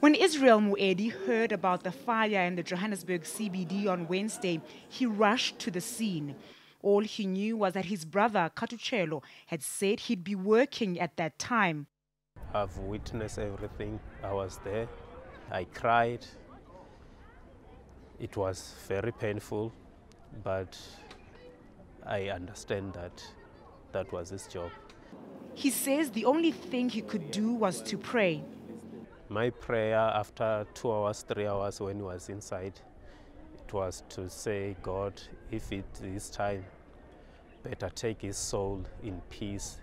When Israel Muedi heard about the fire in the Johannesburg CBD on Wednesday, he rushed to the scene. All he knew was that his brother, Khathutshelo, had said he'd be working at that time. I've witnessed everything. I was there. I cried. It was very painful, but I understand that that was his job. He says the only thing he could do was to pray. My prayer after 2 hours, 3 hours when he was inside, it was to say, God, if it is time, better take his soul in peace.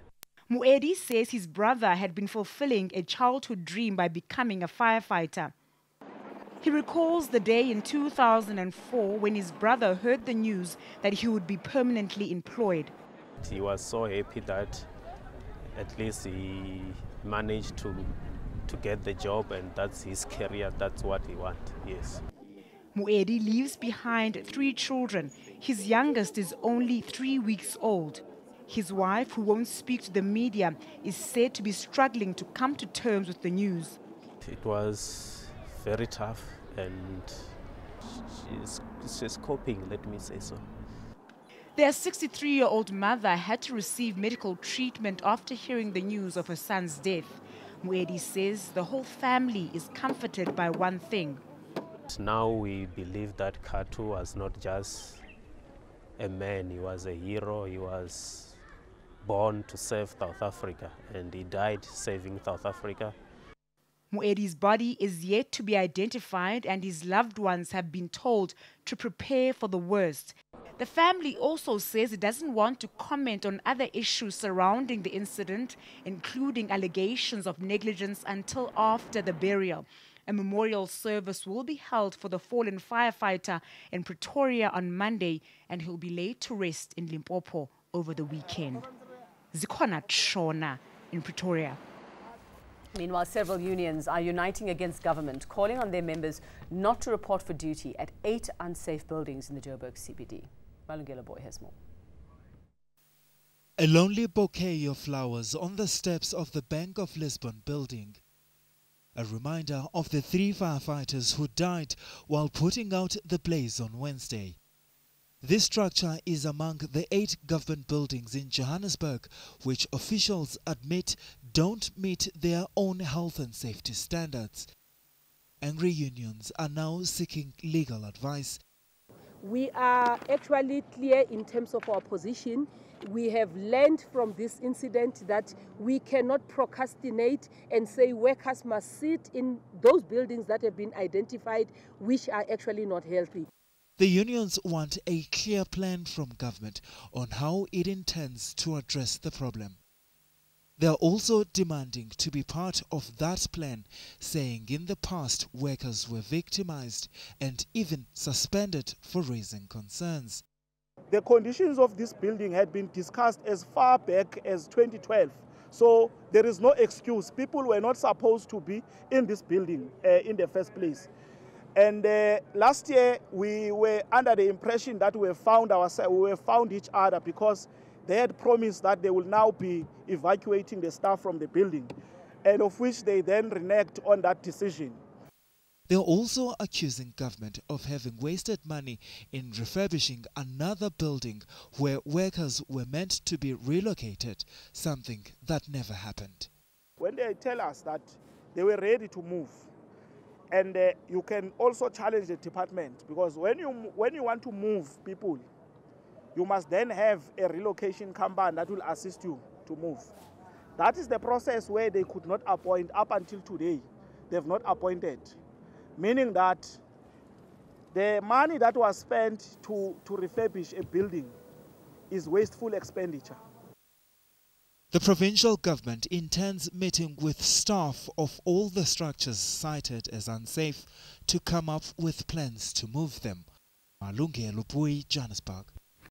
Muedi says his brother had been fulfilling a childhood dream by becoming a firefighter. He recalls the day in 2004 when his brother heard the news that he would be permanently employed. He was so happy that at least he managed to get the job, and that's his career, that's what he wants, yes. Muedi leaves behind 3 children. His youngest is only 3 weeks old. His wife, who won't speak to the media, is said to be struggling to come to terms with the news. It was very tough, and she's coping, let me say so. Their 63-year-old mother had to receive medical treatment after hearing the news of her son's death. Muedi says the whole family is comforted by one thing. Now we believe that Khathu was not just a man, he was a hero. He was born to save South Africa, and he died saving South Africa. Muedi's body is yet to be identified, and his loved ones have been told to prepare for the worst. The family also says it doesn't want to comment on other issues surrounding the incident, including allegations of negligence, until after the burial. A memorial service will be held for the fallen firefighter in Pretoria on Monday, and he'll be laid to rest in Limpopo over the weekend. Khathutshelo in Pretoria. Meanwhile, several unions are uniting against government, calling on their members not to report for duty at 8 unsafe buildings in the Joburg CBD. Malungelo Boy has more. A lonely bouquet of flowers on the steps of the Bank of Lisbon building. A reminder of the 3 firefighters who died while putting out the blaze on Wednesday. This structure is among the 8 government buildings in Johannesburg which officials admit don't meet their own health and safety standards. Angry unions are now seeking legal advice. We are actually clear in terms of our position. We have learned from this incident that we cannot procrastinate and say workers must sit in those buildings that have been identified which are actually not healthy. The unions want a clear plan from government on how it intends to address the problem. They are also demanding to be part of that plan, saying in the past workers were victimized and even suspended for raising concerns. The conditions of this building had been discussed as far back as 2012. So there is no excuse. People were not supposed to be in this building in the first place. And last year we were under the impression that we found each other because they had promised that they will now be evacuating the staff from the building, and of which they then reneged on that decision. They are also accusing government of having wasted money in refurbishing another building where workers were meant to be relocated, something that never happened. When they tell us that they were ready to move, and you can also challenge the department, because when you want to move people, you must then have a relocation company that will assist you to move. That is the process where they could not appoint up until today. They have not appointed, meaning that the money that was spent to refurbish a building is wasteful expenditure. The provincial government intends meeting with staff of all the structures cited as unsafe to come up with plans to move them. Malungelo Muedi, Johannesburg.